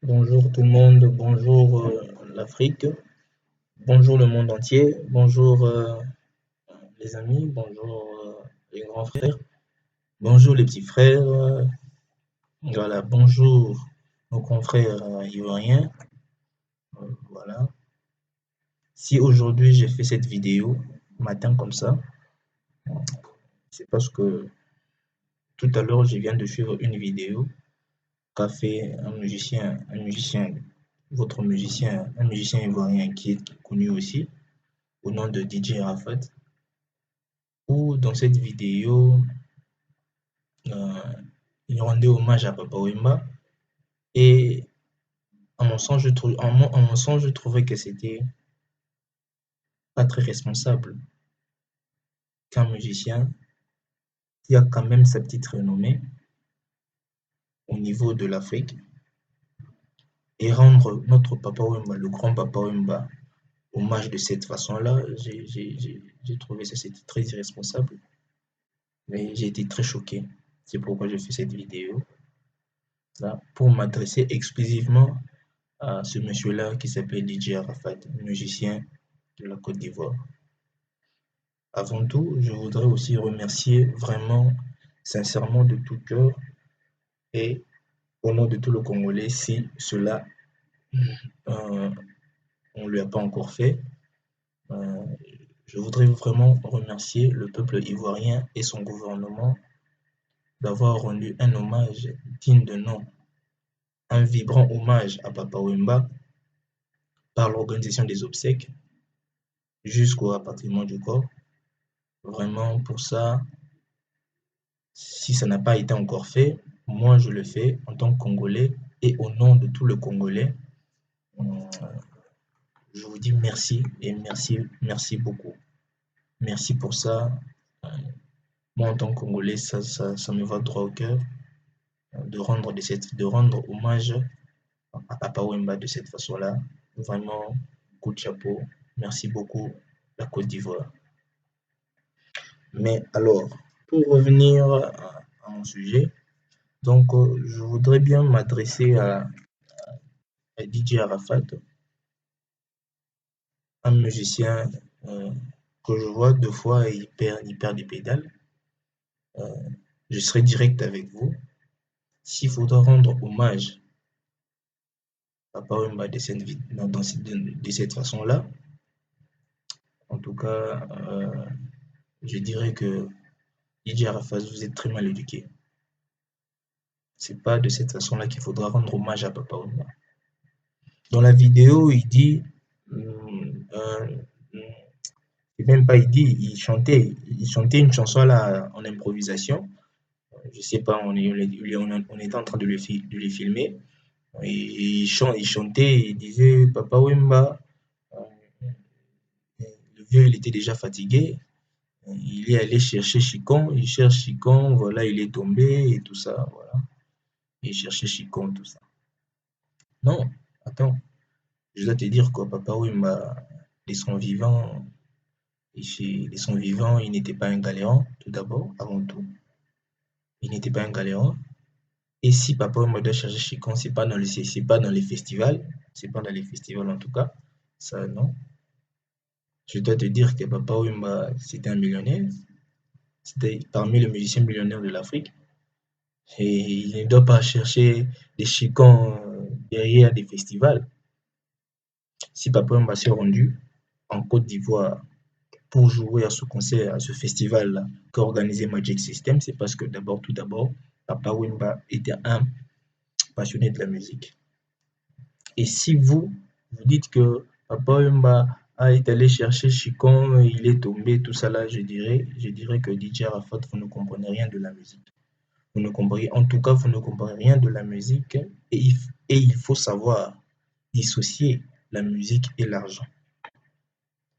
Bonjour tout le monde, bonjour l'Afrique, bonjour le monde entier, bonjour les amis, bonjour les grands frères, bonjour les petits frères, voilà, bonjour nos confrères ivoiriens, voilà. Si aujourd'hui j'ai fait cette vidéo, matin comme ça, c'est parce que tout à l'heure je viens de suivre une vidéo qu'a fait votre musicien, un musicien ivoirien qui est connu aussi, au nom de DJ Arafat. Où dans cette vidéo, il rendait hommage à Papa Wemba et à mon sens, je trouvais que c'était pas très responsable qu'un musicien qui a quand même sa petite renommée au niveau de l'Afrique et rendre notre Papa Wemba, le grand Papa Wemba, hommage de cette façon-là, j'ai trouvé ça c'était très irresponsable, mais j'ai été très choqué. C'est pourquoi j'ai fait cette vidéo là pour m'adresser exclusivement à ce monsieur-là qui s'appelle DJ Arafat, musicien de la Côte d'Ivoire. Avant tout, je voudrais aussi remercier vraiment, sincèrement, de tout cœur et au nom de tout le Congolais, si cela, euh, on ne lui a pas encore fait, euh, je voudrais vraiment remercier le peuple ivoirien et son gouvernement d'avoir rendu un hommage digne de nom, un vibrant hommage à Papa Wemba par l'organisation des obsèques jusqu'au rapatriement du corps. Vraiment, pour ça, si ça n'a pas été encore fait, moi je le fais en tant que Congolais et au nom de tout le Congolais. Euh, Je vous dis merci et merci, merci beaucoup. Merci pour ça. Euh, Moi en tant que Congolais, ça me va droit au cœur de rendre hommage à Papa Wemba de cette façon-là. Vraiment, coup de chapeau. Merci beaucoup, la Côte d'Ivoire. Mais alors, pour revenir à mon sujet, donc je voudrais bien m'adresser à DJ Arafat, un musicien euh, que je vois deux fois et il perd des pédales. Euh, je serai direct avec vous. S'il faudra rendre hommage à Papa Wemba de cette façon-là, en tout cas, je dirais que DJ Arafat, vous êtes très mal éduqué. C'est pas de cette façon-là qu'il faudra rendre hommage à Papa Wemba. Dans la vidéo, il dit, c'est même pas il dit, il chantait une chanson là en improvisation. Je sais pas, on était en train de les filmer. Et il chantait, il disait Papa Wemba. Le vieux, il était déjà fatigué. Il est allé chercher Chicon. Il cherche Chicon. Voilà, il est tombé et tout ça. Voilà. Il cherchait Chicon, tout ça. Non, attends. Je dois te dire quoi, Papa Wemba, de son vivant, de son vivant, il n'était pas un galéant, tout d'abord, avant tout. Il n'était pas un galéant. Et si Papa Wemba doit chercher Chicon, c'est pas dans les festivals. C'est pas dans les festivals en tout cas. Ça, non. Je dois te dire que Papa Wemba, c'était un millionnaire. C'était parmi les musiciens millionnaires de l'Afrique. Et il ne doit pas chercher des chicans derrière des festivals. Si Papa Wemba s'est rendu en Côte d'Ivoire pour jouer à ce concert, à ce festival qu'a organisé Magic System, c'est parce que tout d'abord, Papa Wemba était un passionné de la musique. Et si vous dites que Papa Wemba est allé chercher Chicon, il est tombé, tout ça là, je dirais que DJ Arafat, vous ne comprenez rien de la musique. Vous ne comprenez, en tout cas, vous ne comprenez rien de la musique et il faut savoir dissocier la musique et l'argent.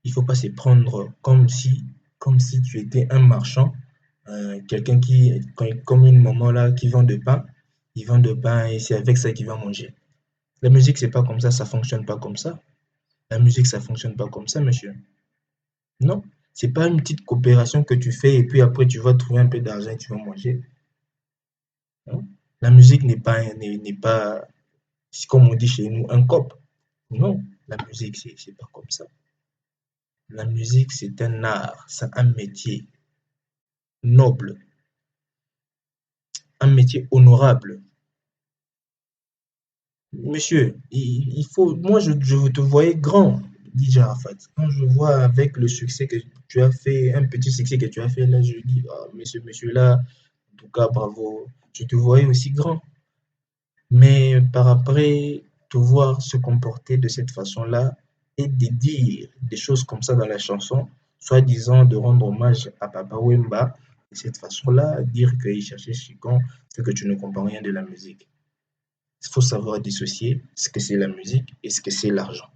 Il ne faut pas se prendre comme si tu étais un marchand, quelqu'un comme une maman là qui vend de pain, il vend de pain et c'est avec ça qu'il va manger. La musique, c'est pas comme ça fonctionne pas comme ça. La musique, ça fonctionne pas comme ça, monsieur. Non, c'est pas une petite coopération que tu fais et puis après tu vas trouver un peu d'argent et tu vas manger. Non. La musique n'est pas, comme on dit chez nous, un cop. Non, la musique, c'est pas comme ça. La musique, c'est un art, c'est un métier noble, un métier honorable. Monsieur, il faut, moi, je te voyais grand, DJ Arafat. Quand je vois avec le succès que tu as fait, un petit succès que tu as fait là, je dis, ah, monsieur là, en tout cas, bravo. Je te voyais aussi grand. Mais par après, te voir se comporter de cette façon-là et de dire des choses comme ça dans la chanson, soi-disant de rendre hommage à Papa Wemba, de cette façon-là, dire qu'il cherchait Chicon, c'est que tu ne comprends rien de la musique. Il faut savoir dissocier ce que c'est la musique et ce que c'est l'argent.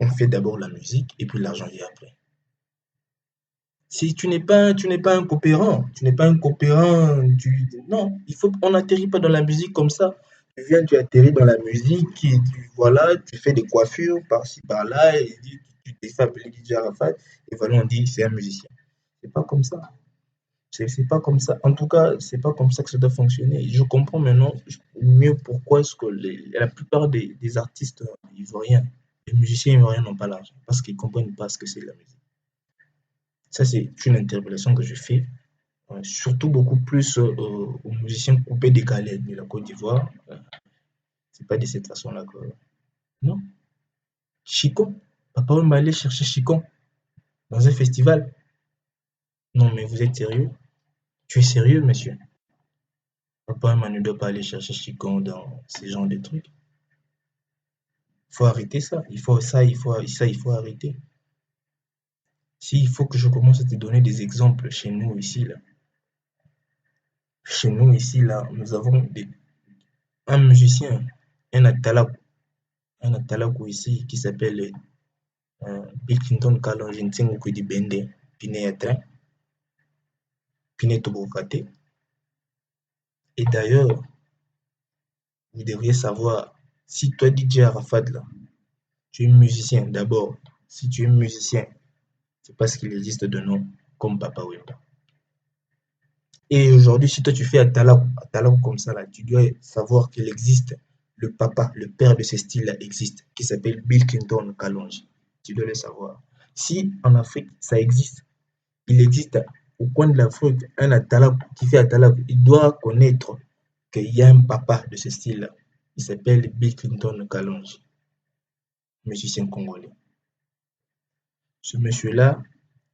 On fait d'abord la musique et puis l'argent vient après. Si tu n'es pas un coopérant, tu n'es pas un coopérant, non, on n'atterrit pas dans la musique comme ça. Tu viens, tu atterris dans la musique et voilà, tu fais des coiffures par-ci, par-là, et tu t'es fait appeler DJ Arafat, et voilà, on dit c'est un musicien. C'est pas comme ça. C'est pas comme ça. En tout cas, c'est pas comme ça que ça doit fonctionner. Je comprends maintenant mieux pourquoi est-ce que la plupart des artistes ivoiriens, les musiciens ivoiriens n'ont pas l'argent, parce qu'ils comprennent pas ce que c'est la musique. Ça, c'est une interpellation que je fais, surtout beaucoup plus aux musiciens coupés décalés de la Côte d'Ivoire. C'est pas de cette façon-là que. Non. Chicon. Papa m'a allé chercher Chicon dans un festival. Non, mais vous êtes sérieux? Tu es sérieux, monsieur? Papa ne doit pas aller chercher Chicon dans ce genre de trucs. Il faut arrêter ça. Il faut arrêter. S'il faut que je commence à te donner des exemples chez nous ici, là. Chez nous ici, là, nous avons un musicien, un Atalakou. Un Atalakou ici qui s'appelle Bill Clinton Kalonji Ntingu Bende Pine Yatrin, Pine Tobokate. Et d'ailleurs, vous devriez savoir, si toi DJ Arafat, là, tu es musicien d'abord, si tu es musicien, c'est parce qu'il existe de noms comme Papa Wemba. Et aujourd'hui, si toi tu fais Atalakou comme ça, là, tu dois savoir qu'il existe le papa, le père de ce style-là existe, qui s'appelle Bill Clinton Kalonji. Tu dois le savoir. Si en Afrique, ça existe, il existe au coin de l'Afrique un Atalakou qui fait Atalakou, il doit connaître qu'il y a un papa de ce style-là. Il s'appelle Bill Clinton Kalonji, musicien congolais. Ce monsieur-là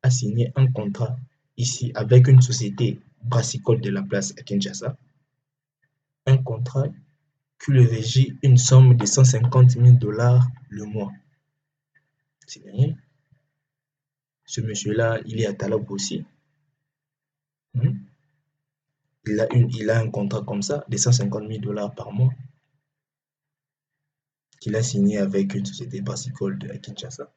a signé un contrat ici avec une société brassicole de la place à Kinshasa. Un contrat qui lui régit une somme de 150 000 $ le mois. C'est rien. Ce monsieur-là, il est à Talab aussi. Il a un contrat comme ça de 150 000 $ par mois qu'il a signé avec une société brassicole de Kinshasa.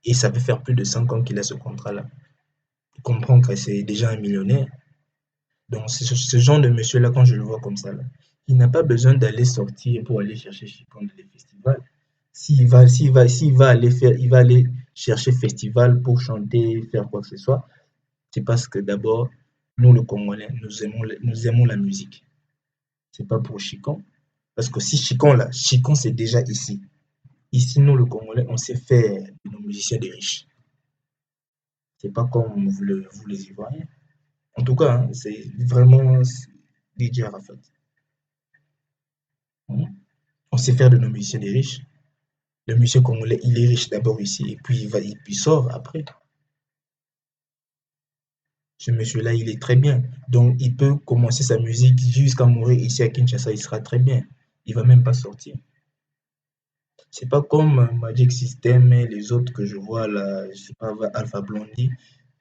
Et ça fait faire plus de 5 ans qu'il a ce contrat-là. Tu comprends que c'est déjà un millionnaire. Donc, ce genre de monsieur-là, quand je le vois comme ça, là, il n'a pas besoin d'aller sortir pour aller chercher Chicon dans les festivals. Il va aller chercher festival pour chanter, faire quoi que ce soit, c'est parce que d'abord, nous, le Congolais, nous aimons la musique. C'est pas pour Chicon. Parce que si Chicon, là, Chicon, c'est déjà ici. Ici, nous, le Congolais, on sait faire de nos musiciens des riches. C'est pas comme vous, les Ivoiriens. En tout cas, hein, c'est vraiment DJ Arafat. On sait faire de nos musiciens des riches. Le musicien congolais, il est riche d'abord ici et puis il sort après. Ce monsieur-là, il est très bien. Donc, il peut commencer sa musique jusqu'à mourir ici à Kinshasa, il sera très bien. Il va même pas sortir. C'est pas comme Magic System et les autres que je vois là, je sais pas, Alpha Blondie,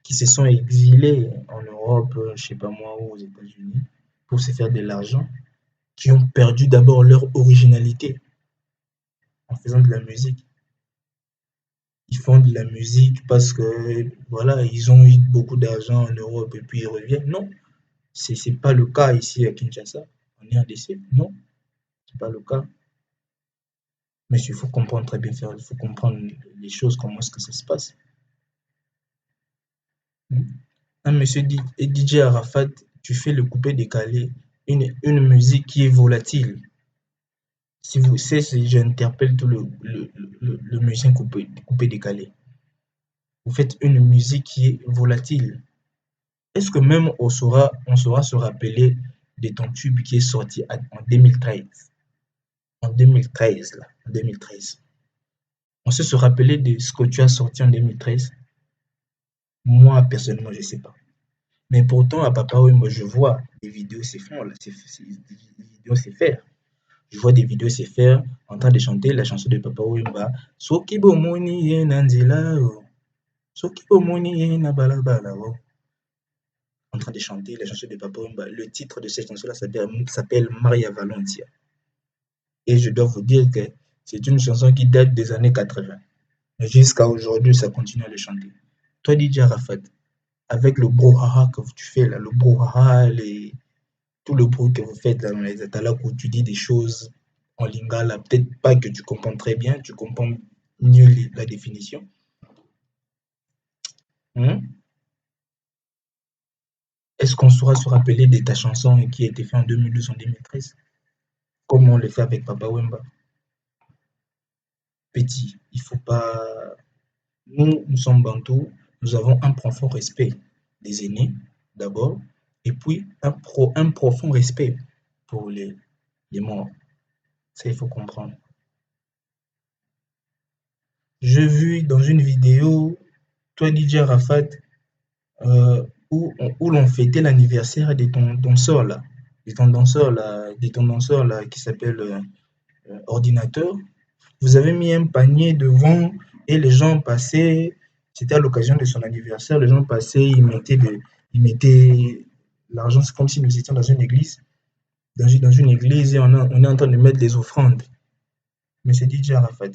qui se sont exilés en Europe, je sais pas moi, ou aux États-Unis, pour se faire de l'argent, qui ont perdu d'abord leur originalité en faisant de la musique. Ils font de la musique parce que voilà, ils ont eu beaucoup d'argent en Europe et puis ils reviennent. Non, c'est pas le cas ici à Kinshasa, en RDC. Non, c'est pas le cas. Mais il faut comprendre très bien faire, il faut comprendre les choses, comment est-ce que ça se passe. Un monsieur dit, et DJ Arafat, tu fais le coupé décalé, une musique qui est volatile. Si vous, j'interpelle tout le musicien coupé décalé. Vous faites une musique qui est volatile. Est-ce que même on saura se rappeler de ton tube qui est sorti en 2013? En 2013, là, en 2013. On sait se rappeler de ce que tu as sorti en 2013? Moi, personnellement, je ne sais pas. Mais pourtant, à Papa Wemba, je vois des vidéos se font, là, des vidéos se faire. Je vois des vidéos se faire en train de chanter la chanson de Papa Wemba. Soki bomoni ye na nzela, oh. Soki bomoni ye na balabala, oh. En train de chanter la chanson de Papa Wemba. Le titre de cette chanson-là s'appelle Maria Valentia. Et je dois vous dire que c'est une chanson qui date des années 80. Jusqu'à aujourd'hui, ça continue à le chanter. Toi, DJ Arafat, avec le brouhaha que tu fais là, le brouhaha, tout le bruit que vous faites là dans les états où tu dis des choses en lingala, peut-être pas que tu comprends très bien, tu comprends mieux la définition. Est-ce qu'on saura se rappeler de ta chanson qui a été faite en 2012 en 2013, comme on le fait avec Papa Wemba? Petit, il faut pas. Nous sommes bantous, nous avons un profond respect des aînés, d'abord, et puis un profond respect pour les morts. Ça, il faut comprendre. J'ai vu dans une vidéo, toi, DJ Arafat, où l'on fêtait l'anniversaire de ton danseur là, qui s'appelle Ordinateur. Vous avez mis un panier devant et les gens passaient. C'était à l'occasion de son anniversaire. Les gens passaient, ils mettaient l'argent. C'est comme si nous étions dans une église. Dans une église et on est en train de mettre des offrandes. Mais c'est DJ Arafat.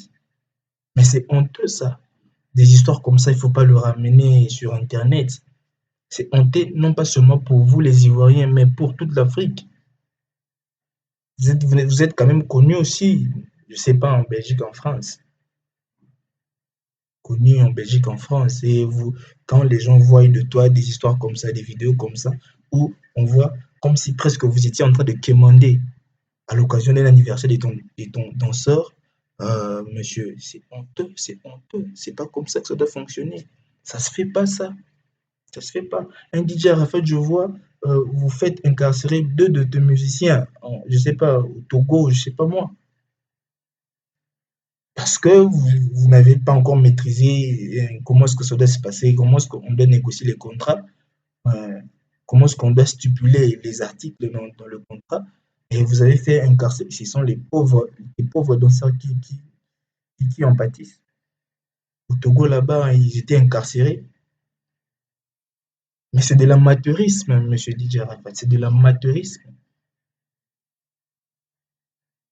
Mais c'est honteux ça. Des histoires comme ça, il ne faut pas le ramener sur Internet. C'est honteux non pas seulement pour vous les Ivoiriens, mais pour toute l'Afrique. Vous êtes quand même connus aussi, je ne sais pas, en Belgique, en France. Connu en Belgique, en France. Et vous, quand les gens voient de toi des histoires comme ça, des vidéos comme ça, où on voit comme si presque vous étiez en train de quémander à l'occasion d'un anniversaire de ton danseur, monsieur, c'est honteux, c'est honteux. C'est pas comme ça que ça doit fonctionner. Ça se fait pas, ça. Ça se fait pas. Un DJ Arafat, je vois, vous faites incarcérer deux de tes musiciens, je sais pas, au Togo, je sais pas moi. Parce que vous n'avez pas encore maîtrisé comment est-ce que ça doit se passer, comment est-ce qu'on doit négocier les contrats, euh, comment est-ce qu'on doit stipuler les articles dans le contrat. Et vous avez fait incarcérer. Ce sont les pauvres danseurs qui en pâtissent. Au Togo, là-bas, ils étaient incarcérés. Mais c'est de l'amateurisme, monsieur DJ Arafat. C'est de l'amateurisme.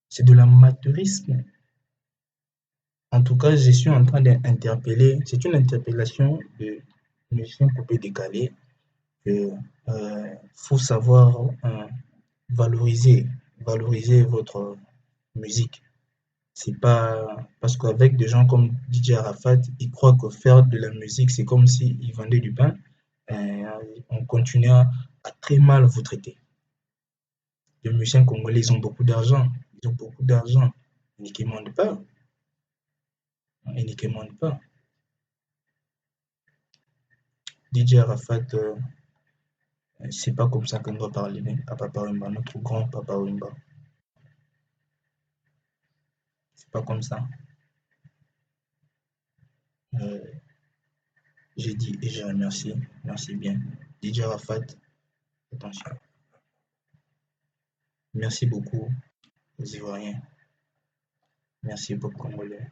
C'est de l'amateurisme. En tout cas, je suis en train d'interpeller. C'est une interpellation de musicien coupé décalé. Il faut savoir valoriser, valoriser votre musique. C'est pas parce qu'avec des gens comme DJ Arafat, ils croient que faire de la musique, c'est comme s'ils vendaient du pain. Euh, on continue à très mal vous traiter. Les musiciens congolais, ils ont beaucoup d'argent. Ils ont beaucoup d'argent. Ils ne commandent pas. Ils ne commandent pas. DJ Arafat, c'est pas comme ça qu'on doit parler à Papa Wemba, notre grand Papa Wemba. C'est pas comme ça. Euh, j'ai dit et je remercie. Merci bien. DJ Arafat, attention. Merci beaucoup aux Ivoiriens. Merci beaucoup Congolais.